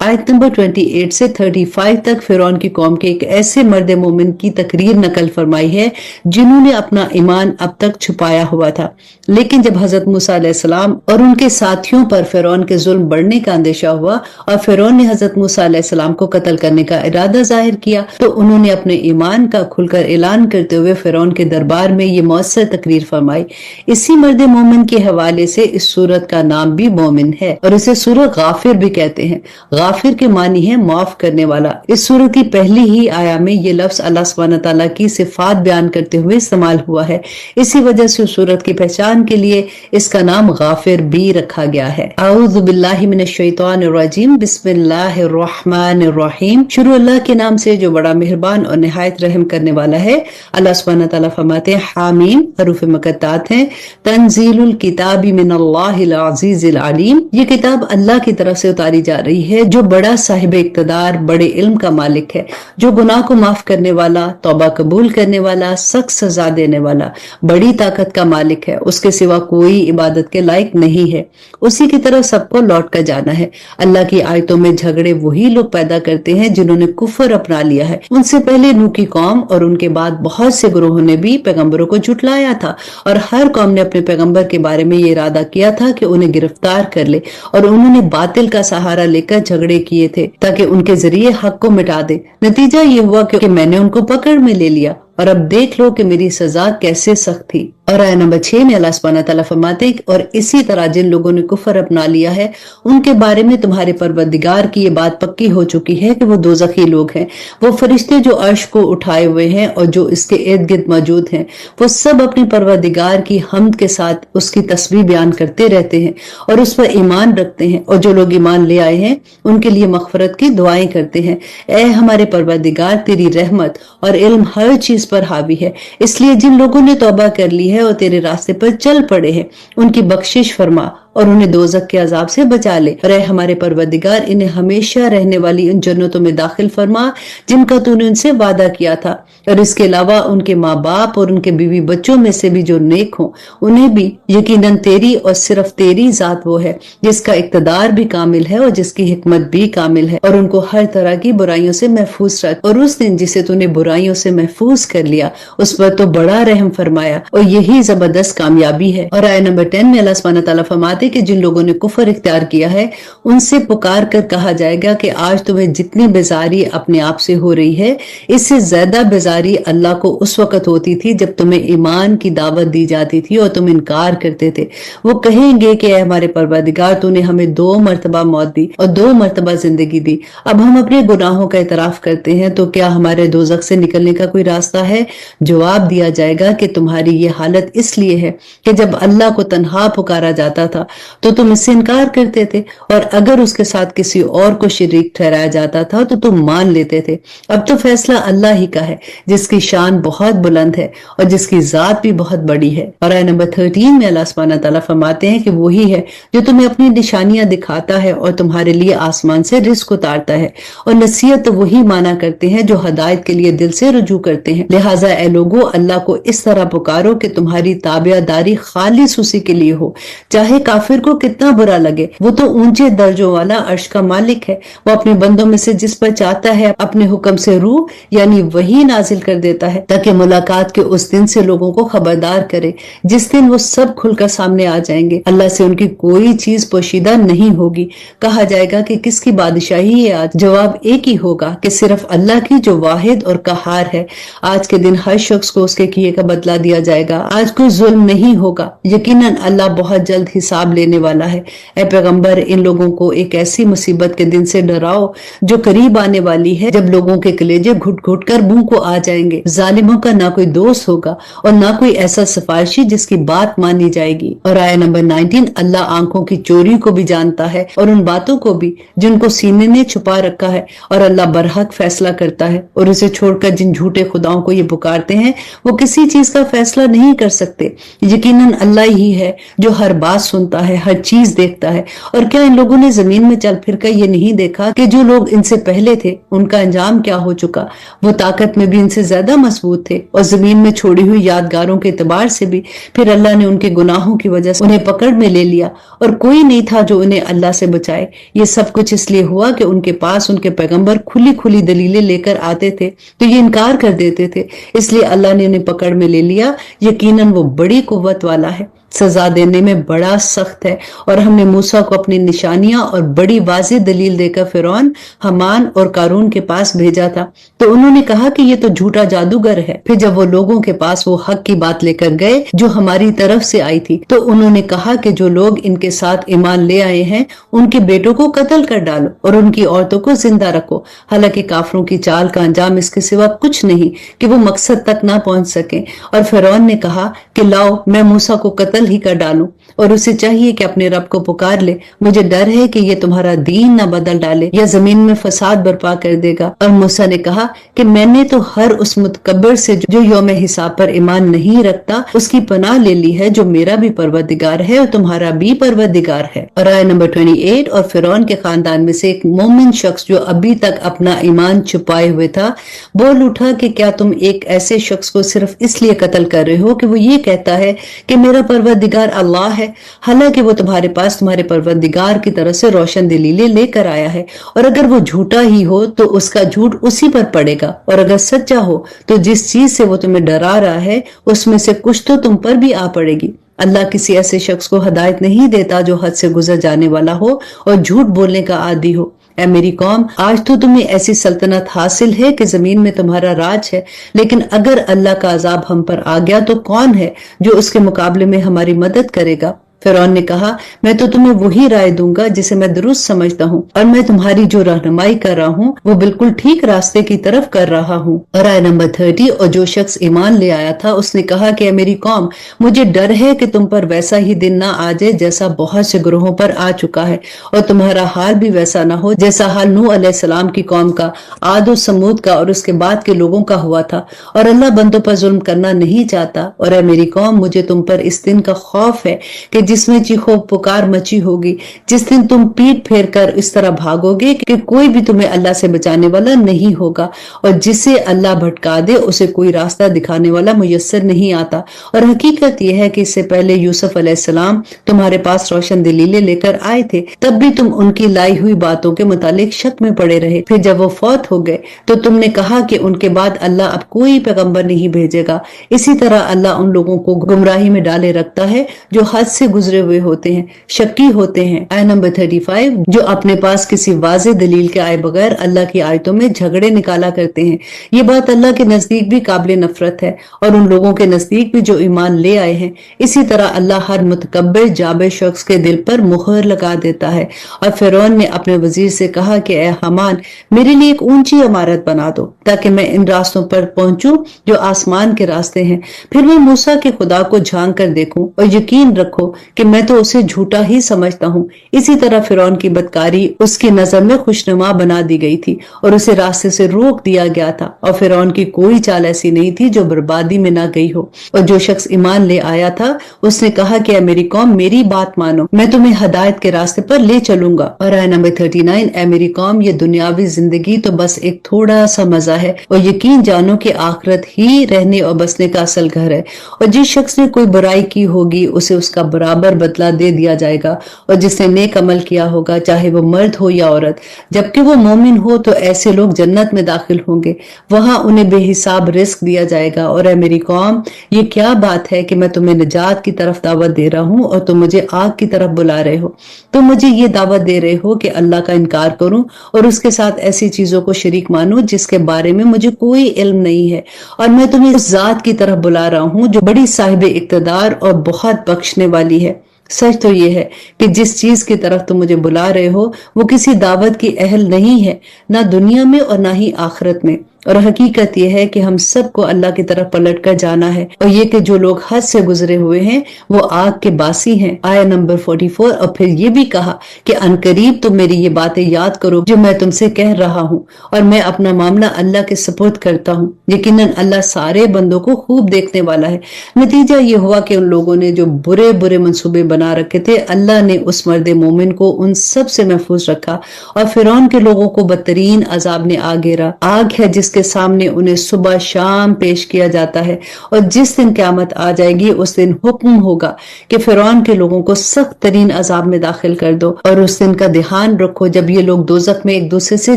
آیت نمبر 28 سے 35 تک فرعون کی قوم کے ایک ایسے مرد مومن کی تقریر نقل فرمائی ہے جنہوں نے اپنا ایمان اب تک چھپایا ہوا تھا، لیکن جب حضرت موسیٰ علیہ السلام اور ان کے ساتھیوں پر فرعون کے ظلم بڑھنے کا اندیشہ ہوا اور فرعون نے حضرت موسیٰ علیہ السلام کو قتل کرنے کا ارادہ ظاہر کیا تو انہوں نے اپنے ایمان کا کھل کر اعلان کرتے ہوئے فرعون کے دربار میں یہ مؤثر تقریر فرمائی۔ اسی مرد مومن کے حوالے سے اس سورت کا نام بھی مومن ہے اور اسے سورۃ غافر بھی کہتے ہیں۔ غافر کے معنی ہے معاف کرنے والا۔ اس سورت کی پہلی ہی آیا میں یہ لفظ اللہ سبحانہ تعالیٰ کی صفات بیان کرتے ہوئے استعمال ہوا ہے، اسی وجہ سے اس سورت کی پہچان کے لیے اس کا نام غافر بھی رکھا گیا ہے۔ اعوذ باللہ من الشیطان الرجیم، بسم اللہ الرحمن الرحیم۔ شروع اللہ کے نام سے جو بڑا مہربان اور نہایت رحم کرنے والا ہے۔ اللہ سبحانہ تعالیٰ فرماتے ہیں حامیم، حروف مقطعات ہیں، تنزیل الکتاب من اللہ العزیز العلیم، یہ کتاب اللہ کی طرف سے اتاری جا رہی ہے جو بڑا صاحب اقتدار، بڑے علم کا مالک ہے، جو گناہ کو معاف کرنے والا، توبہ قبول کرنے والا، سخت سزا دینے والا، بڑی طاقت کا مالک ہے، اس کے سوا کوئی عبادت کے لائق نہیں ہے، اسی کی طرف سب کو لوٹ کر جانا ہے۔ اللہ کی آیتوں میں جھگڑے وہی لوگ پیدا کرتے ہیں جنہوں نے کفر اپنا لیا ہے۔ ان سے پہلے نوح کی قوم اور ان کے بعد بہت سے گروہوں نے بھی پیغمبروں کو جھٹلایا تھا، اور ہر قوم نے اپنے پیغمبر کے بارے میں یہ ارادہ کیا تھا کہ انہیں گرفتار کر لے، اور انہوں نے باطل کا سہارا لے کر جھگڑے کیے تھے تاکہ ان کے ذریعے حق کو مٹا دے۔ نتیجہ یہ ہوا کہ میں نے ان کو پکڑ میں لے لیا، اور اب دیکھ لو کہ میری سزا کیسے سخت تھی۔ اور آیت نمبر 6 میں اللہ سبحانہ تعالیٰ فرماتے ہیں اور اسی طرح جن لوگوں نے کفر اپنا لیا ہے ان کے بارے میں تمہارے پروردگار کی یہ بات پکی ہو چکی ہے کہ وہ دوزخی لوگ ہیں، وہ فرشتے جو عرش کو اٹھائے ہوئے ہیں اور جو اس کے ارد گرد موجود ہیں، وہ سب اپنے پروردگار کی حمد کے ساتھ اس کی تسبیح بیان کرتے رہتے ہیں اور اس پر ایمان رکھتے ہیں، اور جو لوگ ایمان لے آئے ہیں ان کے لیے مغفرت کی دعائیں کرتے ہیں۔ اے ہمارے پروردگار، تیری رحمت اور علم ہر چیز پر حاوی ہے، اس لیے جن لوگوں نے توبہ کر لی ہے اور تیرے راستے پر چل پڑے ہیں ان کی بخشش فرما اور انہیں دوزخ کے عذاب سے بچا لے، اور اے ہمارے پروردگار انہیں ہمیشہ رہنے والی ان جنتوں میں داخل فرما جن کا تو نے ان سے وعدہ کیا تھا، اور اس کے علاوہ ان کے ماں باپ اور ان کے بیوی بچوں میں سے بھی جو نیک ہوں انہیں بھی۔ یقیناً تیری اور صرف تیری ذات وہ ہے جس کا اقتدار بھی کامل ہے اور جس کی حکمت بھی کامل ہے، اور ان کو ہر طرح کی برائیوں سے محفوظ رکھ، اور اس دن جسے تو نے برائیوں سے محفوظ کر لیا اس پر تو بڑا رحم فرمایا، اور یہی زبردست کامیابی ہے۔ اور آیت نمبر 10 میں اللہ سبحانہ تعالیٰ فرماتے کہ جن لوگوں نے کفر اختیار کیا ہے ان سے پکار کر کہا جائے گا کہ آج تمہیں جتنی بیزاری اپنے آپ سے ہو رہی ہے اس سے زیادہ بیزاری اللہ کو اس وقت ہوتی تھی جب تمہیں ایمان کی دعوت دی جاتی تھی اور تم انکار کرتے تھے۔ وہ کہیں گے کہ اے ہمارے پروردگار، تو نے ہمیں 2 مرتبہ موت دی اور 2 مرتبہ زندگی دی، اب ہم اپنے گناہوں کا اعتراف کرتے ہیں، تو کیا ہمارے دوزخ سے نکلنے کا کوئی راستہ ہے؟ جواب دیا جائے گا کہ تمہاری یہ حالت اس لیے ہے کہ جب اللہ کو تنہا پکارا جاتا تھا تو تم اس سے انکار کرتے تھے، اور اگر اس کے ساتھ کسی اور کو شریک ٹھہرایا جاتا تھا تو تم مان لیتے تھے۔ اب تو فیصلہ اللہ ہی کا ہے جس کی شان بہت بلند ہے اور جس کی ذات بھی بہت بڑی ہے۔ اور آیت نمبر 13 میں اللہ سبحانہ تعالیٰ فرماتے ہیں کہ وہی ہے جو تمہیں اپنی نشانیاں دکھاتا ہے اور تمہارے لیے آسمان سے رزق اتارتا ہے، اور نصیحت تو وہی مانا کرتے ہیں جو ہدایت کے لیے دل سے رجوع کرتے ہیں۔ لہٰذا اے لوگو، اللہ کو اس طرح پکارو کہ تمہاری تابع داری خالص اسی کے لیے ہو، چاہے کافر کو کتنا برا لگے۔ وہ تو اونچے درجوں والا عرش کا مالک ہے، وہ اپنے بندوں میں سے جس پر چاہتا ہے اپنے حکم سے روح یعنی وحی نازل کر دیتا ہے تاکہ ملاقات کے اس دن سے لوگوں کو خبردار کرے جس دن وہ سب کھل کر سامنے آ جائیں گے۔ اللہ سے ان کی کوئی چیز پوشیدہ نہیں ہوگی۔ کہا جائے گا کہ کس کی بادشاہی ہے آج؟ جواب ایک ہی ہوگا کہ صرف اللہ کی جو واحد اور قہار ہے۔ آج کے دن ہر شخص کو اس کے کیے کا بدلہ دیا جائے گا۔ آج کوئی ظلم نہیں ہوگا، یقیناً اللہ بہت جلد حساب لینے والا ہے۔ اے پیغمبر، ان لوگوں کو ایک ایسی مصیبت کے دن سے ڈراؤ جو قریب آنے والی ہے، جب لوگوں کے کلیجے گھٹ گھٹ کر منہ کو آ جائیں گے۔ ظالموں کا نہ کوئی دوست ہوگا اور نہ کوئی ایسا سفارشی جس کی بات مانی جائے گی۔ اور آیت نمبر 19، اللہ آنکھوں کی چوری کو بھی جانتا ہے اور ان باتوں کو بھی جن کو سینے نے چھپا رکھا ہے، اور اللہ برحق فیصلہ کرتا ہے، اور اسے چھوڑ کر جن جھوٹے خداؤں کو یہ پکارتے ہیں وہ کسی چیز کا فیصلہ نہیں کر سکتے۔ یقیناً اللہ ہی ہے جو ہر بات سنتا ہوتا ہے, ہر چیز دیکھتا ہے. اور کیا ان لوگوں نے زمین میں چل پھر کر یہ نہیں دیکھا کہ جو لوگ ان سے پہلے تھے ان کا انجام کیا ہو چکا؟ وہ طاقت میں بھی ان سے زیادہ مضبوط تھے اور زمین میں چھوڑی ہوئی یادگاروں کے اعتبار سے بھی پھر اللہ نے ان کے گناہوں کی وجہ سے انہیں پکڑ میں لے لیا اور کوئی نہیں تھا جو انہیں اللہ سے بچائے. یہ سب کچھ اس لیے ہوا کہ ان کے پاس ان کے پیغمبر کھلی کھلی دلیلیں لے کر آتے تھے تو یہ انکار کر دیتے تھے, اس لیے اللہ نے انہیں پکڑ میں لے لیا. یقیناً وہ بڑی قوت والا ہے, سزا دینے میں بڑا سخت ہے. اور ہم نے موسیٰ کو اپنی نشانیاں اور بڑی واضح دلیل دے کر فرعون, حامان اور قارون کے پاس بھیجا تھا تو انہوں نے کہا کہ یہ تو جھوٹا جادوگر ہے. پھر جب وہ لوگوں کے پاس وہ حق کی بات لے کر گئے جو ہماری طرف سے آئی تھی تو انہوں نے کہا کہ جو لوگ ان کے ساتھ ایمان لے آئے ہیں ان کے بیٹوں کو قتل کر ڈالو اور ان کی عورتوں کو زندہ رکھو. حالانکہ کافروں کی چال کا انجام اس کے سوا کچھ نہیں کہ وہ مقصد تک نہ پہنچ سکیں. اور فرعون نے کہا کہ لاؤ میں موسیٰ کو قتل ہی کر ڈالوں اور اسے چاہیے کہ اپنے رب کو پکار لے. مجھے ڈر ہے کہ یہ تمہارا دین نہ بدل ڈالے یا زمین میں فساد برپا کر دے گا. اور موسیٰ نے کہا کہ میں نے تو ہر اس متکبر سے جو یوم حساب پر ایمان نہیں رکھتا اس کی پناہ لے لی ہے جو میرا بھی پروردگار ہے اور تمہارا بھی پروردگار ہے. اور آیت نمبر 28, اور فرعون کے خاندان میں سے ایک مومن شخص جو ابھی تک اپنا ایمان چھپائے ہوئے تھا بول اٹھا کہ کیا تم ایک ایسے شخص کو صرف اس لیے قتل کر رہے ہو کہ وہ یہ کہتا ہے کہ میرا پروردگار اللہ ہے, حالانکہ وہ تمہارے پاس تمہارے پروردگار کی طرف سے روشن دلیلیں لے کر آیا ہے. اور اگر وہ جھوٹا ہی ہو تو اس کا جھوٹ اسی پر پڑے گا, اور اگر سچا ہو تو جس چیز سے وہ تمہیں ڈرا رہا ہے اس میں سے کچھ تو تم پر بھی آ پڑے گی. اللہ کسی ایسے شخص کو ہدایت نہیں دیتا جو حد سے گزر جانے والا ہو اور جھوٹ بولنے کا عادی ہو. اے میری قوم, آج تو تمہیں ایسی سلطنت حاصل ہے کہ زمین میں تمہارا راج ہے, لیکن اگر اللہ کا عذاب ہم پر آ گیا تو کون ہے جو اس کے مقابلے میں ہماری مدد کرے گا؟ فرعون نے کہا میں تو تمہیں وہی رائے دوں گا جسے میں درست سمجھتا ہوں, اور میں تمہاری جو رہنمائی کر رہا ہوں وہ بالکل ٹھیک راستے کی طرف کر رہا ہوں. اور آیت نمبر 30, اور جو شخص ایمان لے آیا تھا اس نے کہا کہ اے میری قوم, مجھے ڈر ہے کہ تم پر ویسا ہی دن نہ آ جائے جیسا بہت سے گروہوں پر آ چکا ہے, اور تمہارا حال بھی ویسا نہ ہو جیسا حال نوح علیہ السلام کی قوم کا, عاد و سمود کا اور اس کے بعد کے لوگوں کا ہوا تھا. اور اللہ بندوں پر ظلم کرنا نہیں چاہتا. اور اے میری قوم, مجھے تم پر اس دن کا خوف ہے کہ جس میں چیخو پکار مچی ہوگی, جس دن تم پیٹ پھیر کر اس طرح بھاگو گے کہ کوئی بھی تمہیں اللہ سے بچانے والا نہیں ہوگا, اور جسے اللہ بھٹکا دے اسے کوئی راستہ دکھانے والا میسر نہیں آتا. اور حقیقت یہ ہے کہ اس سے پہلے یوسف علیہ السلام تمہارے پاس روشن دلیلیں لے کر آئے تھے, تب بھی تم ان کی لائی ہوئی باتوں کے متعلق شک میں پڑے رہے. پھر جب وہ فوت ہو گئے تو تم نے کہا کہ ان کے بعد اللہ اب کوئی پیغمبر نہیں بھیجے گا. اسی طرح اللہ ان لوگوں کو گمراہی میں ڈالے رکھتا ہے جو حد سے گزرے ہوئے ہوتے ہیں, شکی ہوتے ہیں. آیت نمبر 35, جو اپنے پاس کسی واضح دلیل کے آئے بغیر اللہ کی آیتوں میں جھگڑے نکالا کرتے ہیں. یہ بات اللہ کے نزدیک بھی قابل نفرت ہے اور ان لوگوں کے نزدیک بھی جو ایمان لے آئے ہیں. اسی طرح اللہ ہر متکبر جابر شخص کے دل پر مہر لگا دیتا ہے. اور فرعون نے اپنے وزیر سے کہا کہ اے حامان, میرے لیے ایک اونچی عمارت بنا دو تاکہ میں ان راستوں پر پہنچوں جو آسمان کے راستے ہیں, پھر میں موسیٰ کے خدا کو جھانک کر دیکھوں, اور یقین رکھو کہ میں تو اسے جھوٹا ہی سمجھتا ہوں. اسی طرح فرعون کی بدکاری اس کی نظر میں خوشنما بنا دی گئی تھی اور اسے راستے سے روک دیا گیا تھا, اور فرعون کی کوئی چال ایسی نہیں تھی جو بربادی میں نہ گئی ہو. اور جو شخص ایمان لے آیا تھا اس نے کہا کہ اے میری قوم, میری بات مانو, میں تمہیں ہدایت کے راستے پر لے چلوں گا. اور آیت نمبر 39, اے میری قوم, یہ دنیاوی زندگی تو بس ایک تھوڑا سا مزہ ہے, اور یقین جانو کہ آخرت ہی رہنے اور بسنے کا اصل گھر ہے. اور جس شخص نے کوئی برائی کی ہوگی اسے اس کا برابر بدلہ دے دیا جائے گا, اور جس نے نیک عمل کیا ہوگا چاہے وہ مرد ہو یا عورت, جبکہ وہ مومن ہو, تو ایسے لوگ جنت میں داخل ہوں گے, وہاں انہیں بے حساب رزق دیا جائے گا. اور اے میری قوم, یہ کیا بات ہے کہ میں تمہیں نجات کی طرف دعوت دے رہا ہوں اور تم مجھے آگ کی طرف بلا رہے ہو. تم مجھے یہ دعوت دے رہے ہو کہ اللہ کا انکار کروں اور اس کے ساتھ ایسی چیزوں کو شریک مانوں جس کے بارے میں مجھے کوئی علم نہیں ہے, اور میں تمہیں اس ذات کی طرف بلا رہا ہوں جو بڑی صاحب اقتدار اور بہت بخشنے والی ہے. سچ تو یہ ہے کہ جس چیز کی طرف تم مجھے بلا رہے ہو وہ کسی دعوت کی اہل نہیں ہے, نہ دنیا میں اور نہ ہی آخرت میں. اور حقیقت یہ ہے کہ ہم سب کو اللہ کی طرف پلٹ کر جانا ہے، اور یہ کہ جو لوگ حد سے گزرے ہوئے ہیں وہ آگ کے باسی ہیں۔ آیا نمبر 44۔ اور پھر یہ بھی کہا کہ عنقریب تم میری یہ باتیں یاد کرو جو میں تم سے کہہ رہا ہوں، اور میں اپنا معاملہ اللہ کے سپرد کرتا ہوں، یقیناً اللہ سارے بندوں کو خوب دیکھنے والا ہے۔ نتیجہ یہ ہوا کہ ان لوگوں نے جو برے برے منصوبے بنا رکھے تھے، اللہ نے اس مرد مومن کو ان سب سے محفوظ رکھا، اور فرعون کے لوگوں کو بدترین عذاب نے آ گھیرا۔ آگ ہے جس کے سامنے انہیں صبح شام پیش کیا جاتا ہے، اور جس دن قیامت آ جائے گی اس دن حکم ہوگا کہ فرعون کے لوگوں کو سخت ترین عذاب میں داخل کر دو، اور اس دن کا دھیان رکھو جب یہ لوگ دوزخ میں ایک دوسرے سے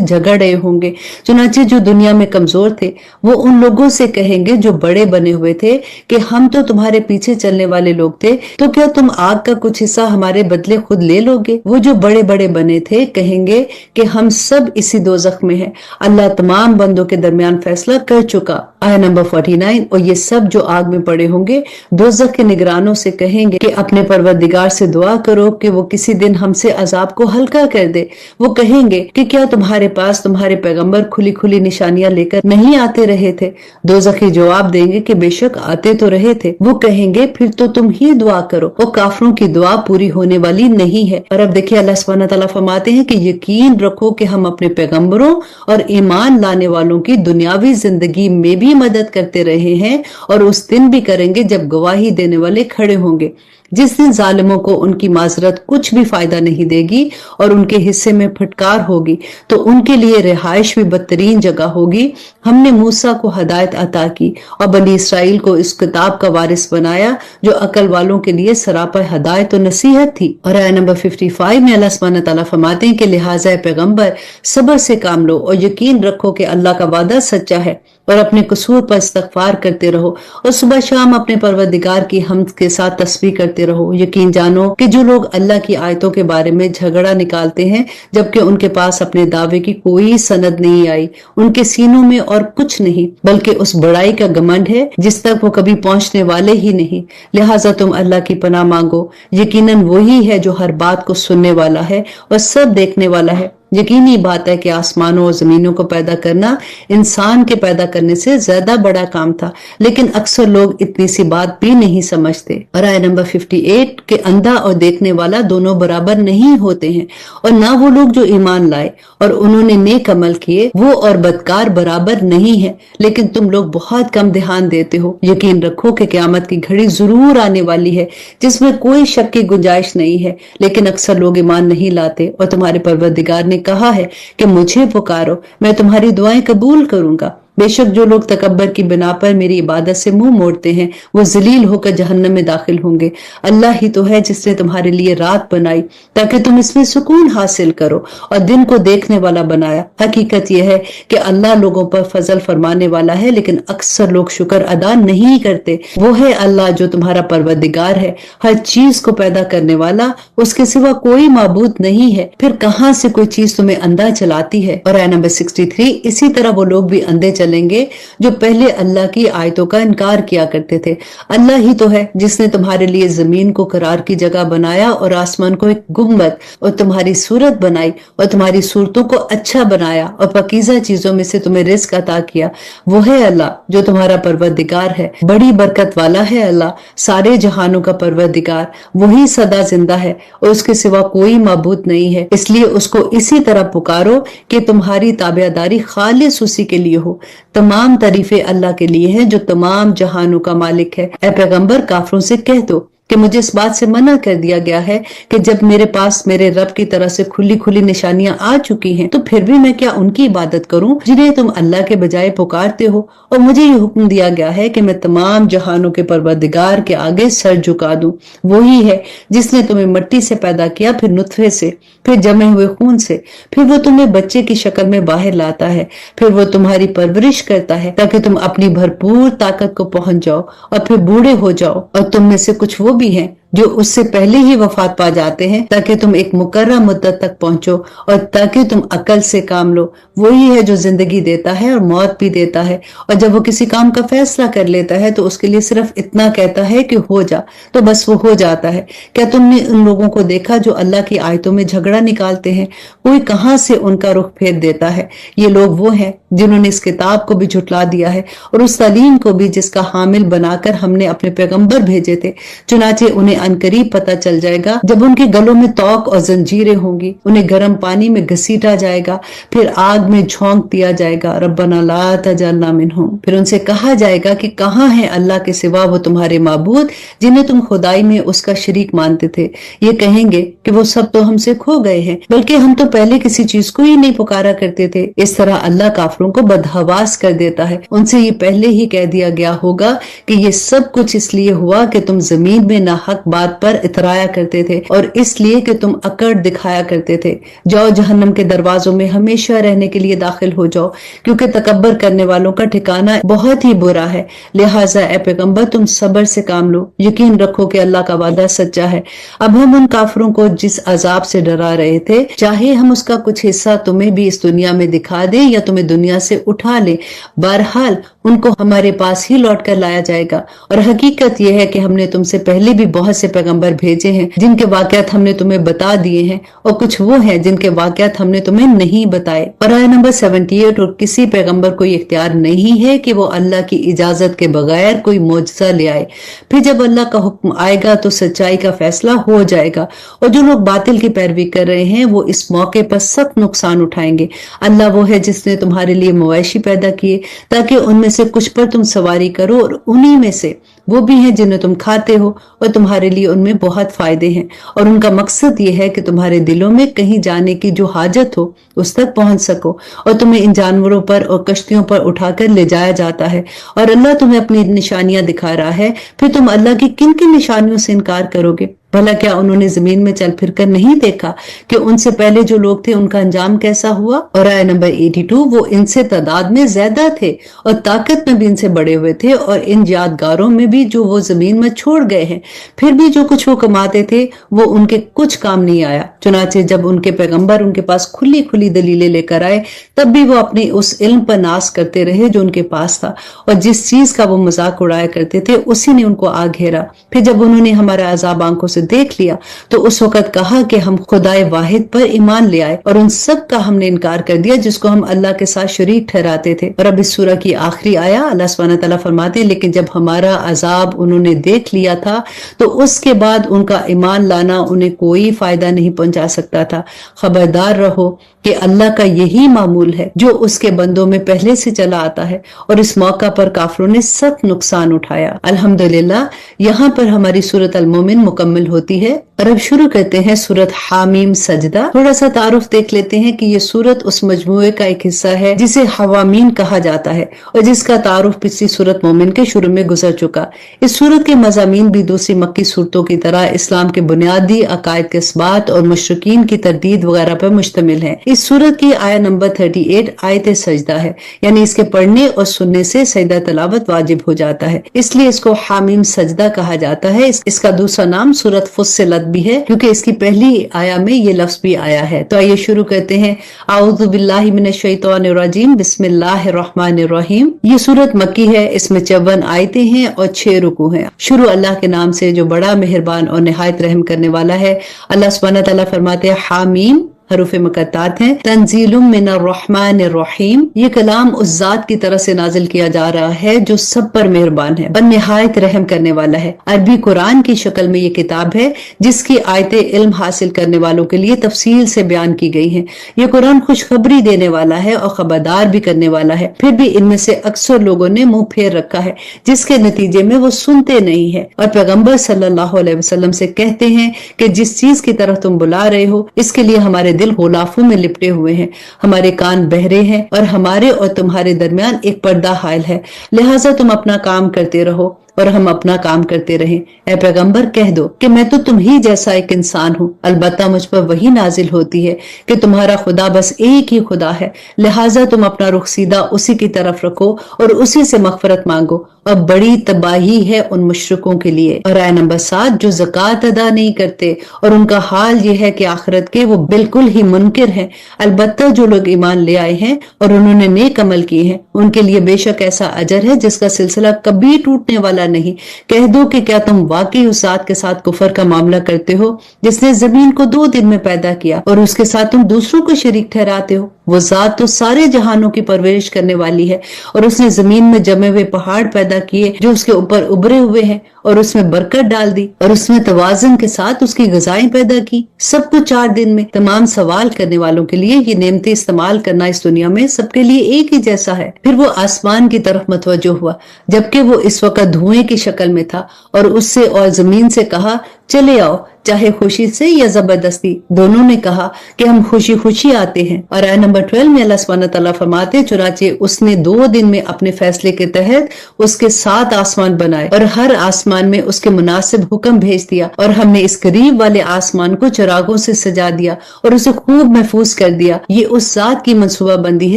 جھگڑ رہے ہوں گے۔ چنانچہ جو دنیا میں کمزور تھے وہ ان لوگوں سے کہیں گے جو بڑے بنے ہوئے تھے کہ ہم تو تمہارے پیچھے چلنے والے لوگ تھے، تو کیا تم آگ کا کچھ حصہ ہمارے بدلے خود لے لو گے؟ وہ جو بڑے بڑے بنے تھے کہیں گے کہ ہم سب اسی دوزخ میں ہیں، اللہ تمام بندوں کے درمیان فیصلہ کر چکا۔ آیا نمبر 49۔ اور یہ سب جو آگ میں پڑے ہوں گے دوزخ کے نگرانوں سے کہیں گے کہ اپنے پروردگار سے دعا کرو کہ وہ کسی دن ہم سے عذاب کو ہلکا کر دے۔ وہ کہیں گے کہ کیا تمہارے پاس تمہارے پیغمبر کھلی کھلی نشانیاں لے کر نہیں آتے رہے تھے؟ دوزخی جواب دیں گے کہ بے شک آتے تو رہے تھے۔ وہ کہیں گے پھر تو تم ہی دعا کرو، وہ کافروں کی دعا پوری ہونے والی نہیں ہے۔ اور اب دیکھیے اللہ سبحانہ تعالیٰ فرماتے ہیں کہ یقین رکھو کہ ہم اپنے پیغمبروں اور ایمان لانے والوں کی دنیاوی زندگی میں بھی مدد کرتے رہے ہیں، اور اس دن بھی کریں گے جب گواہی دینے والے کھڑے ہوں گے، جس دن ظالموں کو ان کی معذرت کچھ بھی فائدہ نہیں دے گی اور ان کے حصے میں پھٹکار ہوگی، تو ان کے لیے رہائش بھی بدترین جگہ ہوگی۔ ہم نے موسیٰ کو ہدایت عطا کی اور بنی اسرائیل کو اس کتاب کا وارث بنایا جو عقل والوں کے لیے سراپا ہدایت و نصیحت تھی۔ اور آیہ نمبر 55 میں اللہ سبحانہ تعالیٰ فرماتے ہیں کہ لہٰذا پیغمبر صبر سے کام لو اور یقین رکھو کہ اللہ کا وعدہ سچا ہے، اور اپنے قصور پر استغفار کرتے رہو، اور صبح شام اپنے پروردگار کی حمد کے ساتھ تسبیح کرتے رہو۔ یقین جانو کہ جو لوگ اللہ کی آیتوں کے بارے میں جھگڑا نکالتے ہیں جبکہ ان کے پاس اپنے دعوے کی کوئی سند نہیں آئی، ان کے سینوں میں اور کچھ نہیں بلکہ اس بڑائی کا گمنڈ ہے جس تک وہ کبھی پہنچنے والے ہی نہیں۔ لہٰذا تم اللہ کی پناہ مانگو، یقیناً وہی ہے جو ہر بات کو سننے والا ہے اور سب دیکھنے والا ہے۔ یقینی بات ہے کہ آسمانوں اور زمینوں کو پیدا کرنا انسان کے پیدا کرنے سے زیادہ بڑا کام تھا، لیکن اکثر لوگ اتنی سی بات بھی نہیں سمجھتے۔ اور آیہ نمبر 58 کہ اندھا اور دیکھنے والا دونوں برابر نہیں ہوتے ہیں، اور نہ وہ لوگ جو ایمان لائے اور انہوں نے نیک عمل کیے وہ اور بدکار برابر نہیں ہیں، لیکن تم لوگ بہت کم دھیان دیتے ہو۔ یقین رکھو کہ قیامت کی گھڑی ضرور آنے والی ہے جس میں کوئی شک کی گنجائش نہیں ہے، لیکن اکثر لوگ ایمان نہیں لاتے۔ اور تمہارے پروردگار نے کہا ہے کہ مجھے پکارو، میں تمہاری دعائیں قبول کروں گا۔ بے شک جو لوگ تکبر کی بنا پر میری عبادت سے منہ موڑتے ہیں وہ ذلیل ہو کر جہنم میں داخل ہوں گے۔ اللہ ہی تو ہے جس نے تمہارے لیے رات بنائی تاکہ تم اس میں سکون حاصل کرو اور دن کو دیکھنے والا بنایا۔ حقیقت یہ ہے کہ اللہ لوگوں پر فضل فرمانے والا ہے، لیکن اکثر لوگ شکر ادا نہیں کرتے۔ وہ ہے اللہ جو تمہارا پروردگار ہے، ہر چیز کو پیدا کرنے والا، اس کے سوا کوئی معبود نہیں ہے، پھر کہاں سے کوئی چیز تمہیں اندھا چلاتی ہے۔ اور آیہ نمبر 63 اسی طرح وہ لوگ بھی اندھے چلیں گے جو پہلے اللہ کی آیتوں کا انکار کیا کرتے تھے۔ اللہ ہی تو ہے جس نے تمہارے لیے زمین کو قرار کی جگہ بنایا اور آسمان کو ایک گنبد اور تمہاری صورت بنائی اور تمہاری صورتوں کو اچھا بنایا اور پاکیزہ چیزوں میں سے تمہیں رزق عطا کیا۔ وہ ہے اللہ جو تمہارا پروردگار ہے، بڑی برکت والا ہے اللہ، سارے جہانوں کا پروردگار، وہی سدا زندہ ہے اور اس کے سوا کوئی معبود نہیں ہے، اس لیے اس کو اسی طرح پکارو کہ تمہاری تابعداری خالص اسی کے لیے ہو۔ تمام تعریفیں اللہ کے لیے ہیں جو تمام جہانوں کا مالک ہے۔ اے پیغمبر کافروں سے کہہ دو کہ مجھے اس بات سے منع کر دیا گیا ہے کہ جب میرے پاس میرے رب کی طرح سے کھلی کھلی نشانیاں آ چکی ہیں تو پھر بھی میں کیا ان کی عبادت کروں جنہیں تم اللہ کے بجائے پکارتے ہو؟ اور مجھے یہ حکم دیا گیا ہے کہ میں تمام جہانوں کے پروردگار کے آگے سر جھکا دوں۔ وہی ہے جس نے تمہیں مٹی سے پیدا کیا، پھر نطفے سے، پھر جمے ہوئے خون سے، پھر وہ تمہیں بچے کی شکل میں باہر لاتا ہے، پھر وہ تمہاری پرورش کرتا ہے تاکہ تم اپنی بھرپور طاقت کو پہنچ جاؤ اور پھر بوڑھے ہو جاؤ، اور تم میں سے کچھ وہ بھی ہیں جو اس سے پہلے ہی وفات پا جاتے ہیں تاکہ تم ایک مقررہ مدت تک پہنچو اور تاکہ تم عقل سے کام لو۔ وہی ہے جو زندگی دیتا ہے اور موت بھی دیتا ہے، اور جب وہ کسی کام کا فیصلہ کر لیتا ہے تو اس کے لیے صرف اتنا کہتا ہے کہ ہو جا، تو بس وہ ہو جاتا ہے۔ کیا تم نے ان لوگوں کو دیکھا جو اللہ کی آیتوں میں جھگڑا نکالتے ہیں؟ کوئی کہاں سے ان کا رخ پھیر دیتا ہے۔ یہ لوگ وہ ہیں جنہوں نے اس کتاب کو بھی جھٹلا دیا ہے اور اس تعلیم کو بھی جس کا حامل بنا کر ہم نے اپنے پیغمبر بھیجے تھے۔ چنانچہ انہیں عنقریب پتہ چل جائے گا جب ان کے گلوں میں توق اور زنجیریں ہوں گی، انہیں گرم پانی میں گھسیٹا جائے گا، پھر آگ میں جھونک دیا جائے گا۔ ربنا لا تجعلنا منہم۔ پھر ان سے کہا جائے گا کہ کہاں ہے اللہ کے سوا وہ تمہارے معبود جنہیں تم خدائی میں اس کا شریک مانتے تھے؟ یہ کہیں گے کہ وہ سب تو ہم سے کھو گئے ہیں، بلکہ ہم تو پہلے کسی چیز کو ہی نہیں پکارا کرتے تھے۔ اس طرح اللہ کافروں کو بدحواس کر دیتا ہے۔ ان سے یہ پہلے ہی کہہ دیا گیا ہوگا کہ یہ سب کچھ اس لیے ہوا کہ تم زمین میں ناحق بات پر اترایا کرتے تھے اور اس لیے کہ تم اکڑ دکھایا کرتے تھے۔ جاؤ جہنم کے دروازوں میں ہمیشہ رہنے کے لیے داخل ہو جاؤ، کیونکہ تکبر کرنے والوں کا ٹھکانہ بہت ہی برا ہے۔ لہٰذا اے پیغمبر تم صبر سے کام لو، یقین رکھو کہ اللہ کا وعدہ سچا ہے۔ اب ہم ان کافروں کو جس عذاب سے ڈرا رہے تھے، چاہے ہم اس کا کچھ حصہ تمہیں بھی اس دنیا میں دکھا دیں یا تمہیں دنیا سے اٹھا لیں، بہرحال ان کو ہمارے پاس ہی لوٹ کر لایا جائے گا۔ اور حقیقت یہ ہے کہ ہم نے تم سے پہلے بھی بہت سے پیغمبر بھیجے ہیں جن کے واقعات ہم نے تمہیں بتا دیے ہیں، اور کچھ وہ ہیں جن کے واقعات ہم نے تمہیں نہیں بتائے۔ اور آیت نمبر 78، اور کسی پیغمبر کو یہ اختیار نہیں ہے کہ وہ اللہ کی اجازت کے بغیر کوئی معجزہ لے آئے، پھر جب اللہ کا حکم آئے گا تو سچائی کا فیصلہ ہو جائے گا، اور جو لوگ باطل کی پیروی کر رہے ہیں وہ اس موقع پر سخت نقصان اٹھائیں گے۔ اللہ وہ ہے جس نے تمہارے لیے مویشی پیدا کیے تاکہ ان میں سے کچھ پر تم سواری کرو، اور انہی میں سے وہ بھی ہیں جنہیں تم کھاتے ہو، اور تمہارے لیے ان میں بہت فائدے ہیں، اور ان کا مقصد یہ ہے کہ تمہارے دلوں میں کہیں جانے کی جو حاجت ہو اس تک پہنچ سکو، اور تمہیں ان جانوروں پر اور کشتیوں پر اٹھا کر لے جایا جاتا ہے، اور اللہ تمہیں اپنی نشانیاں دکھا رہا ہے۔ پھر تم اللہ کی کن کن نشانیوں سے انکار کرو گے؟ بھلا کیا انہوں نے زمین میں چل پھر کر نہیں دیکھا کہ ان سے پہلے جو لوگ تھے ان کا انجام کیسا ہوا؟ اور آیت نمبر 82، وہ ان سے تعداد میں زیادہ تھے اور طاقت میں بھی ان سے بڑے ہوئے تھے، اور ان یادگاروں میں بھی جو وہ زمین میں چھوڑ گئے ہیں، پھر بھی جو کچھ وہ کماتے تھے وہ ان کے کچھ کام نہیں آیا۔ چنانچہ جب ان کے پیغمبر ان کے پاس کھلی کھلی دلیلیں لے کر آئے، تب بھی وہ اپنے اس علم پر ناز کرتے رہے جو ان کے پاس تھا، اور جس چیز کا وہ مذاق اڑایا کرتے تھے اسی نے ان کو آ گھیرا۔ پھر جب انہوں نے ہمارا عذاب آنکھوں سے دیکھ لیا تو اس وقت کہا کہ ہم خدائے واحد پر ایمان لے آئے، اور ان سب کا ہم نے انکار کر دیا جس کو ہم اللہ کے ساتھ شریک ٹھہراتے تھے۔ اور اب اس سورہ کی آخری آیا اللہ سبحانہ تعالیٰ فرماتے ہیں، لیکن جب ہمارا عذاب انہوں نے دیکھ لیا تھا تو اس کے بعد ان کا ایمان لانا انہیں کوئی فائدہ نہیں پہنچا سکتا تھا۔ خبردار رہو کہ اللہ کا یہی معمول ہے جو اس کے بندوں میں پہلے سے چلا آتا ہے، اور اس موقع پر کافروں نے سخت نقصان اٹھایا۔ الحمدللہ یہاں پر ہماری سورۃ المومن مکمل ہوتی ہے، اور اب شروع کرتے ہیں سورۃ حامیم سجدہ۔ تھوڑا سا تعارف دیکھ لیتے ہیں کہ یہ سورت اس مجموعے کا ایک حصہ ہے جسے حوامین کہا جاتا ہے، اور جس کا تعارف پچھلی سورۃ مومن کے شروع میں گزر چکا۔ اس سورت کے مضامین بھی دوسری مکی سورتوں کی طرح اسلام کے بنیادی عقائد کے اثبات اور مشرکین کی تردید وغیرہ پر مشتمل ہیں۔ اس سورت کی آیت نمبر 38 آیت سجدہ ہے، یعنی اس کے پڑھنے اور سننے سے سجدہ تلاوت واجب ہو جاتا ہے، اس لیے اس کو حامیم سجدہ کہا جاتا ہے۔ اس کا دوسرا نام سورت فصلت بھی ہے کیونکہ اس کی پہلی آیا میں یہ لفظ بھی آیا ہے۔ تو آئیے شروع کرتے ہیں۔ اعوذ باللہ من الشیطان الرجیم، بسم اللہ الرحمن الرحیم۔ یہ سورت مکی ہے، اس میں 54 آیتیں ہیں اور 6 رکوع ہیں۔ شروع اللہ کے نام سے جو بڑا مہربان اور نہایت رحم کرنے والا ہے۔ اللہ سبحانہ تعالیٰ فرماتے ہیں حامیم، حروف مقطعات ہیں، تنزیل من الرحمن الرحیم، یہ کلام اس ذات کی طرف سے نازل کیا جا رہا ہے جو سب پر مہربان ہے اور نہایت رحم کرنے والا ہے۔ عربی قرآن کی شکل میں یہ کتاب ہے جس کی آیتیں علم حاصل کرنے والوں کے لیے تفصیل سے بیان کی گئی ہیں۔ یہ قرآن خوشخبری دینے والا ہے اور خبردار بھی کرنے والا ہے، پھر بھی ان میں سے اکثر لوگوں نے منہ پھیر رکھا ہے جس کے نتیجے میں وہ سنتے نہیں ہیں، اور پیغمبر صلی اللہ علیہ وسلم سے کہتے ہیں کہ جس چیز کی طرف تم بلا رہے ہو اس کے لیے ہمارے دل غلافوں میں لپٹے ہوئے ہیں، ہمارے کان بہرے ہیں، اور ہمارے اور تمہارے درمیان ایک پردہ حائل ہے، لہٰذا تم اپنا کام کرتے رہو اور ہم اپنا کام کرتے رہیں۔ اے پیغمبر کہہ دو کہ میں تو تم ہی جیسا ایک انسان ہوں، البتہ مجھ پر وہی نازل ہوتی ہے کہ تمہارا خدا بس ایک ہی خدا ہے، لہٰذا تم اپنا رخ سیدھا اسی کی طرف رکھو اور اسی سے مغفرت مانگو، اور بڑی تباہی ہے ان مشرکوں کے لیے۔ اور آیت نمبر 7، جو زکوٰۃ ادا نہیں کرتے اور ان کا حال یہ ہے کہ آخرت کے وہ بالکل ہی منکر ہیں، البتہ جو لوگ ایمان لے آئے ہیں اور انہوں نے نیک عمل کیے ہیں ان کے لیے بے شک ایسا اجر ہے جس کا سلسلہ کبھی ٹوٹنے والا نہیں۔ کہہ دو کہ کیا تم واقعی اس ذات کے ساتھ کفر کا معاملہ کرتے ہو جس نے زمین کو 2 دن میں پیدا کیا اور اس کے ساتھ تم دوسروں کو شریک ٹھہراتے ہو؟ وہ ذات تو سارے جہانوں کی پرورش کرنے والی ہے، اور اس نے زمین میں جمے ہوئے پہاڑ پیدا کیے جو اس کے اوپر ابھرے ہوئے ہیں، اور اس میں برکت ڈال دی، اور اس نے توازن کے ساتھ اس کی غذائیں پیدا کی، سب کچھ 4 دن میں۔ تمام سوال کرنے والوں کے لیے یہ نعمتیں استعمال کرنا اس دنیا میں سب کے لیے ایک ہی جیسا ہے۔ پھر وہ آسمان کی طرف متوجہ ہوا جبکہ وہ اس وقت دھوئیں کی شکل میں تھا، اور اس سے اور زمین سے کہا چلے آؤ، چاہے خوشی سے یا زبردستی۔ دونوں نے کہا کہ ہم خوشی خوشی آتے ہیں۔ اور آیت نمبر 12 میں اللہ سبحانہ تعالیٰ فرماتے، چنانچہ اس نے 2 دن میں اپنے فیصلے کے تحت اس کے 7 آسمان بنائے اور ہر آسمان میں اس کے مناسب حکم بھیج دیا، اور ہم نے اس قریب والے آسمان کو چراغوں سے سجا دیا اور اسے خوب محفوظ کر دیا۔ یہ اس ذات کی منصوبہ بندی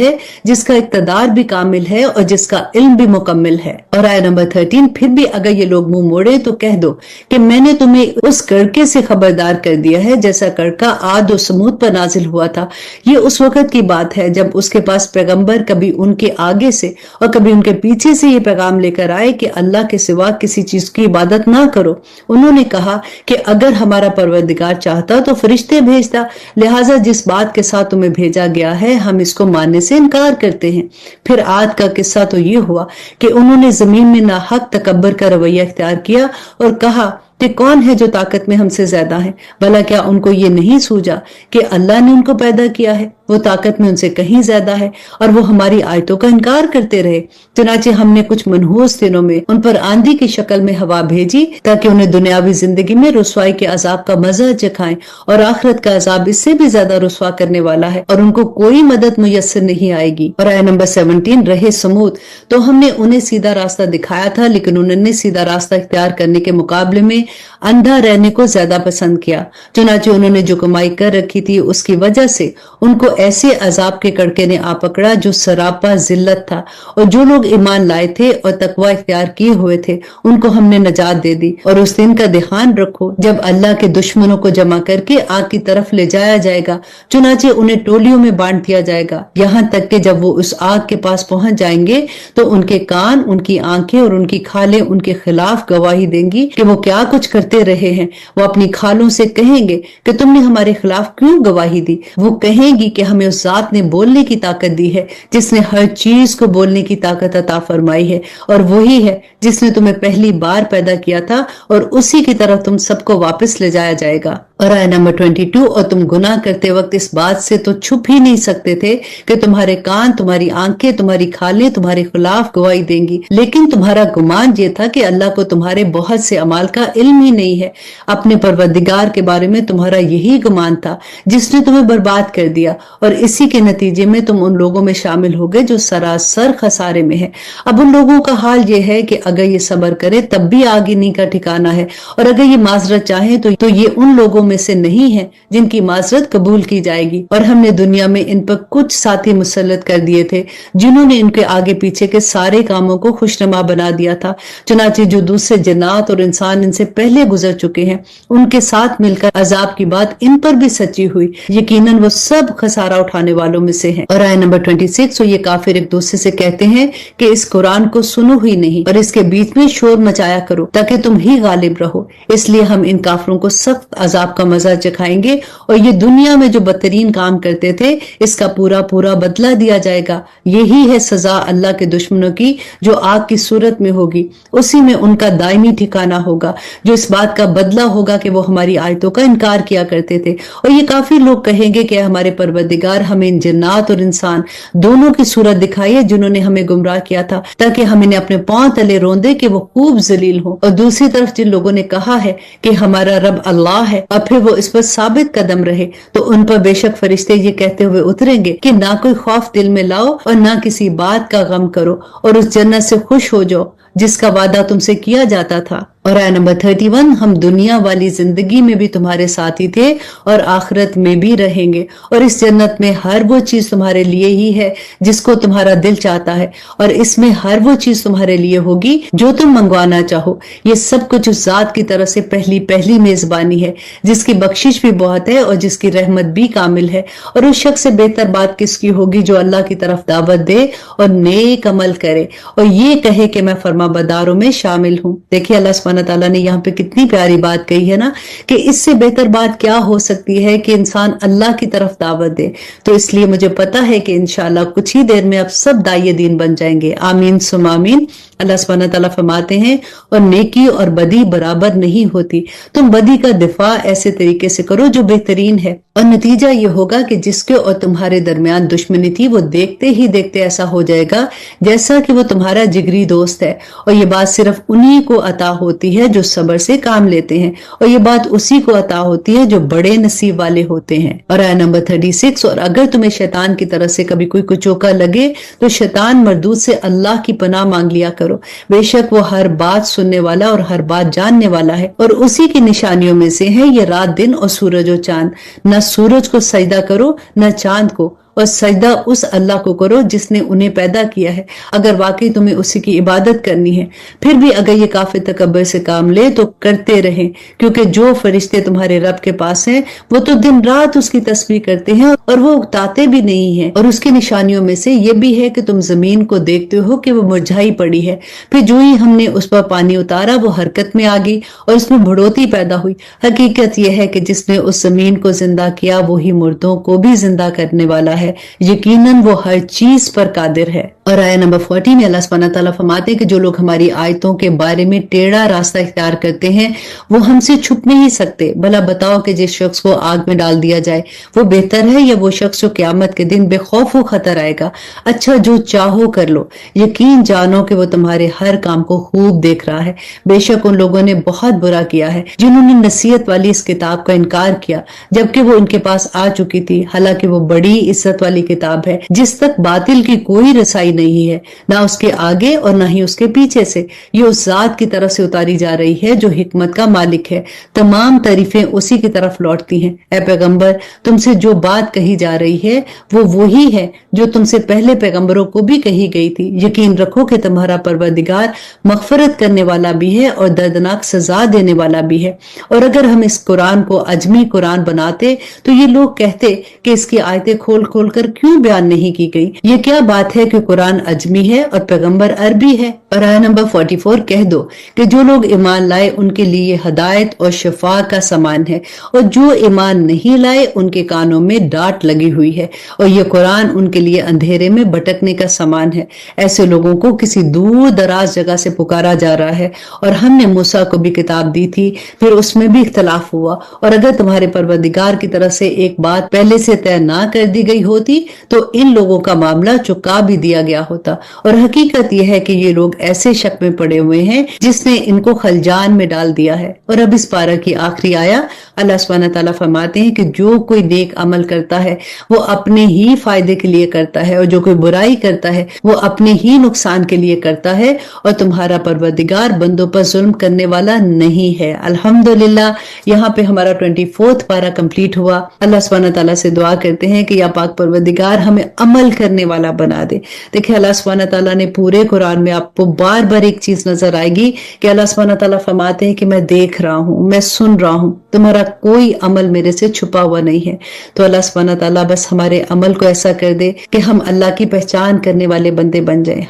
ہے جس کا اقتدار بھی کامل ہے اور جس کا علم بھی مکمل ہے۔ اور آیت نمبر 13، پھر بھی اگر یہ لوگ منہ موڑے تو کہہ دو کہ میں نے تمہیں اس کڑکے سے خبردار کر دیا ہے جیسا کڑکا عاد و سمود پر نازل ہوا تھا۔ یہ اس وقت کی بات ہے جب اس کے پاس پیغمبر کبھی ان کے آگے سے اور کبھی ان کے پیچھے سے یہ پیغام لے کر آئے کہ اللہ کے سوا کسی چیز کی عبادت نہ کرو۔ انہوں نے کہا کہ اگر ہمارا پروردگار چاہتا تو فرشتے بھیجتا، لہٰذا جس بات کے ساتھ تمہیں بھیجا گیا ہے ہم اس کو ماننے سے انکار کرتے ہیں۔ پھر عاد کا قصہ تو یہ ہوا کہ انہوں نے زمین میں ناحق تکبر کا رویہ اختیار کیا اور کہا کہ کون ہے جو طاقت میں ہم سے زیادہ ہے؟ بھلا کیا ان کو یہ نہیں سوجا کہ اللہ نے ان کو پیدا کیا ہے؟ وہ طاقت میں ان سے کہیں زیادہ ہے، اور وہ ہماری آیتوں کا انکار کرتے رہے۔ چنانچہ ہم نے کچھ منحوس دنوں میں ان پر آندھی کی شکل میں ہوا بھیجی تاکہ انہیں دنیاوی زندگی میں رسوائی کے عذاب کا مزہ چکھائیں، اور آخرت کا عذاب اس سے بھی زیادہ رسوا کرنے والا ہے، اور ان کو کوئی مدد میسر نہیں آئے گی۔ اور آیت نمبر 17، رہے سمود تو ہم نے انہیں سیدھا راستہ دکھایا تھا، لیکن انہوں نے سیدھا راستہ اختیار کرنے کے مقابلے میں اندھا رہنے کو زیادہ پسند کیا۔ چنانچہ انہوں نے جو کمائی کر رکھی تھی اس کی وجہ سے ان کو ایسے عذاب کے کڑکے نے آ پکڑا جو سراپا ذلت تھا، اور جو لوگ ایمان لائے تھے اور تقوی اختیار کیے ہوئے تھے ان کو ہم نے نجات دے دی۔ اور اس دن کا دھیان رکھو جب اللہ کے دشمنوں کو جمع کر کے آگ کی طرف لے جایا جائے گا، چنانچہ انہیں ٹولیوں میں بانٹ دیا جائے گا، یہاں تک کہ جب وہ اس آگ کے پاس پہنچ جائیں گے تو ان کے کان، ان کی آنکھیں اور ان کی کھالیں ان کے خلاف گواہی دیں گی کہ وہ کیا کچھ کرتے رہے ہیں۔ وہ اپنی کھالوں سے کہیں گے کہ تم نے ہمارے خلاف کیوں گواہی دی؟ وہ کہیں گی کہ ہمیں اس ذات نے بولنے کی طاقت دی ہے جس نے ہر چیز کو بولنے کی طاقت عطا فرمائی ہے، اور وہی ہے جس نے تمہیں پہلی بار پیدا کیا تھا، اور اسی کی طرف تم سب کو واپس لے جایا جائے گا۔ اور آیت نمبر 22، اور تم گناہ کرتے وقت اس بات سے تو چھپ ہی نہیں سکتے تھے کہ تمہارے کان، تمہاری آنکھیں، تمہاری کھالیں تمہارے خلاف گواہی دیں گی، لیکن تمہارا گمان یہ تھا کہ اللہ کو تمہارے بہت سے اعمال کا علم ہی نہیں ہے۔ اپنے پروردگار کے بارے میں تمہارا یہی گمان تھا جس نے تمہیں برباد کر دیا، اور اسی کے نتیجے میں تم ان لوگوں میں شامل ہو گئے جو سراسر خسارے میں ہے۔ اب ان لوگوں کا حال یہ ہے کہ اگر یہ صبر کرے تب بھی آگے نہیں کا ٹھکانہ ہے، اور اگر یہ معذرت چاہیں تو یہ ان لوگوں میں سے نہیں ہے جن کی معذرت قبول کی جائے گی۔ اور ہم نے دنیا میں ان پر کچھ ساتھی مسلط کر دیے تھے جنہوں نے ان کے آگے پیچھے کے سارے کاموں کو خوشنما بنا دیا تھا، چنانچہ جو دوسرے جنات اور انسان ان سے پہلے گزر چکے ہیں ان کے ساتھ مل کر عذاب کی بات ان پر بھی سچی ہوئی، یقیناً وہ سب خسارہ اٹھانے والوں میں سے ہیں۔ اور آیت نمبر 26، اور یہ کافر ایک دوسرے سے کہتے ہیں کہ اس قرآن کو سنو ہی نہیں اور اس کے بیچ میں شور مچایا کرو تاکہ تم ہی غالب رہو، اس لیے ہم ان کافروں کو سخت عذاب کا مزہ چکھائیں گے، اور یہ دنیا میں جو بدترین کام کرتے تھے اس کا پورا پورا بدلہ دیا جائے گا۔ یہی ہے سزا اللہ کے دشمنوں کی جو آگ کی صورت میں ہوگی، اسی میں ان کا دائمی ٹھکانہ ہوگا، جو اس بات کا بدلہ ہوگا کہ وہ ہماری آیتوں کا انکار کیا کرتے تھے۔ اور یہ کافی لوگ کہیں گے کہ ہمارے پروردگار ہمیں ان جنات اور انسان دونوں کی صورت دکھائی ہے جنہوں نے ہمیں گمراہ کیا تھا، تاکہ ہم انہیں اپنے پاؤں تلے روندے کہ وہ خوب ذلیل ہوں۔ اور دوسری طرف جن لوگوں نے کہا ہے کہ ہمارا رب اللہ ہے اور پھر وہ اس پر ثابت قدم رہے، تو ان پر بے شک فرشتے یہ کہتے ہوئے اتریں گے کہ نہ کوئی خوف دل میں لاؤ اور نہ کسی بات کا غم کرو، اور اس جنت سے خوش ہو جاؤ جس کا وعدہ تم سے کیا جاتا تھا۔ اور آیت نمبر 31، ہم دنیا والی زندگی میں بھی تمہارے ساتھی تھے اور آخرت میں بھی رہیں گے، اور اس جنت میں ہر وہ چیز تمہارے لیے ہی ہے جس کو تمہارا دل چاہتا ہے، اور اس میں ہر وہ چیز تمہارے لیے ہوگی جو تم منگوانا چاہو۔ یہ سب کچھ اس ذات کی طرف سے پہلی میزبانی ہے جس کی بخشش بھی بہت ہے اور جس کی رحمت بھی کامل ہے۔ اور اس شخص سے بہتر بات کس کی ہوگی جو اللہ کی طرف دعوت دے اور نیک عمل کرے اور یہ کہے کہ میں فرما برداروں میں شامل ہوں۔ دیکھیے اللہ سبحانہ تعالیٰ نے یہاں پہ کتنی پیاری بات کہی ہے نا، کہ اس سے بہتر بات کیا ہو سکتی ہے کہ انسان اللہ کی طرف دعوت دے۔ تو اس لیے مجھے پتا ہے کہ انشاءاللہ کچھ ہی دیر میں اب سب داعی دین بن جائیں گے، آمین ثم آمین۔ اللہ سبحانہ تعالیٰ فرماتے ہیں اور نیکی اور بدی برابر نہیں ہوتی، تم بدی کا دفاع ایسے طریقے سے کرو جو بہترین ہے، اور نتیجہ یہ ہوگا کہ جس کے اور تمہارے درمیان دشمنی تھی وہ دیکھتے ہی دیکھتے ایسا ہو جائے گا جیسا کہ وہ تمہارا جگری دوست ہے۔ اور یہ بات صرف انہی کو عطا ہوتی ہے جو صبر سے کام لیتے ہیں، اور یہ بات اسی کو عطا ہوتی ہے جو بڑے نصیب والے ہوتے ہیں۔ اور آیت نمبر 36، اور اگر تمہیں شیطان کی طرف سے کبھی کوئی کچوکا لگے تو شیطان مردود سے اللہ کی پناہ مانگ لیا کرو، بے شک وہ ہر بات سننے والا اور ہر بات جاننے والا ہے۔ اور اسی کی نشانیوں میں سے ہے یہ رات دن اور سورج و چاند، نہ سورج کو سجدہ کرو نہ چاند کو، اور سجدہ اس اللہ کو کرو جس نے انہیں پیدا کیا ہے، اگر واقعی تمہیں اسی کی عبادت کرنی ہے۔ پھر بھی اگر یہ کافر تکبر سے کام لے تو کرتے رہیں، کیونکہ جو فرشتے تمہارے رب کے پاس ہیں وہ تو دن رات اس کی تسبیح کرتے ہیں اور وہ اکتاتے بھی نہیں ہیں۔ اور اس کی نشانیوں میں سے یہ بھی ہے کہ تم زمین کو دیکھتے ہو کہ وہ مرجھائی پڑی ہے، پھر جو ہی ہم نے اس پر پانی اتارا وہ حرکت میں آ گئی اور اس میں بڑھوتی پیدا ہوئی۔ حقیقت یہ ہے کہ جس نے اس زمین کو زندہ کیا وہی مردوں کو بھی زندہ کرنے والا ہے، یقیناً وہ ہر چیز پر قادر ہے۔ اور آیت نمبر 40 میں اللہ سبحانہ تعالیٰ فرماتے ہیں کہ جو لوگ ہماری آیتوں کے بارے میں ٹیڑھا راستہ اختیار کرتے ہیں وہ ہم سے چھپ نہیں سکتے۔ بھلا بتاؤ کہ جس شخص کو آگ میں ڈال دیا جائے وہ بہتر ہے یا وہ شخص جو قیامت کے دن بے خوف و خطر آئے گا؟ اچھا جو چاہو کر لو، یقین جانو کہ وہ تمہارے ہر کام کو خوب دیکھ رہا ہے۔ بے شک ان لوگوں نے بہت برا کیا ہے جنہوں نے نصیحت والی اس کتاب کا انکار کیا جبکہ وہ ان کے پاس آ چکی تھی، حالانکہ وہ بڑی عزت والی کتاب ہے جس تک باطل کی کوئی رسائی نہیں ہے، نہ اس کے آگے اور نہ ہی اس کے پیچھے سے۔ یہ اس ذات کی طرف سے اتاری جا رہی ہے جو حکمت کا مالک ہے، تمام تعریفیں اسی کی طرف لوٹتی ہیں۔ اے پیغمبر تم سے جو بات کہی جا رہی ہے وہ وہی ہے جو تم سے پہلے پیغمبروں کو بھی کہی گئی تھی۔ یقین رکھو کہ تمہارا پروردگار مغفرت کرنے والا بھی ہے اور دردناک سزا دینے والا بھی ہے۔ اور اگر ہم اس قرآن کو عجمی قرآن بناتے تو یہ لوگ کہتے کہ اس کی آیتیں کھول کھول کر کیوں بیان نہیں کی گئی؟ یہ کیا بات ہے کہ قرآن عجمی ہے اور پیغمبر عربی ہے؟ اور آیت نمبر 44 کہہ دو کہ جو لوگ ایمان لائے ان کے لیے ہدایت اور شفا کا سامان ہے، اور جو ایمان نہیں لائے ان کے کانوں میں ڈانٹ لگی ہوئی ہے، اور یہ قرآن ان کے لیے اندھیرے میں بھٹکنے کا سامان ہے۔ ایسے لوگوں کو کسی دور دراز جگہ سے پکارا جا رہا ہے، اور ہم نے موسیٰ کو بھی کتاب دی تھی پھر اس میں بھی اختلاف ہوا، اور اگر تمہارے پروردگار کی طرف سے ایک بات پہلے سے طے نہ کر دی گئی ہوتی تو ان لوگوں کا معاملہ چکا بھی دیا گیا ہوتا۔ اور حقیقت یہ ہے کہ یہ لوگ ایسے شک میں پڑے ہوئے ہیں جس نے ان کو خلجان میں ڈال دیا ہے۔ اور اب اس پارہ کی آخری آیا اللہ سبحانہ تعالیٰ فرماتے ہیں کہ جو کوئی نیک عمل کرتا ہے وہ اپنے ہی فائدے کے لیے کرتا ہے، اور جو کوئی برائی کرتا ہے وہ اپنے ہی نقصان کے لیے کرتا ہے، اور تمہارا پروردگار بندوں پر ظلم کرنے والا نہیں ہے۔ الحمدللہ یہاں پہ ہمارا 24 پارہ کمپلیٹ ہوا۔ اللہ سبحانہ تعالیٰ سے دعا کرتے ہیں کہ یا پاک پروردگار ہمیں عمل کرنے والا بنا دے۔ دیکھیں اللہ سبحانہ تعالیٰ نے پورے قرآن میں آپ کو بار بار ایک چیز نظر آئے گی کہ اللہ سبحانہ تعالیٰ فرماتے ہیں کہ میں دیکھ رہا ہوں، میں سن رہا ہوں، تمہارا کوئی عمل میرے سے چھپا ہوا نہیں ہے۔ تو اللہ سبحانہ تعالیٰ بس ہمارے عمل کو ایسا کر دے کہ ہم اللہ کی پہچان کرنے والے بندے بن جائیں۔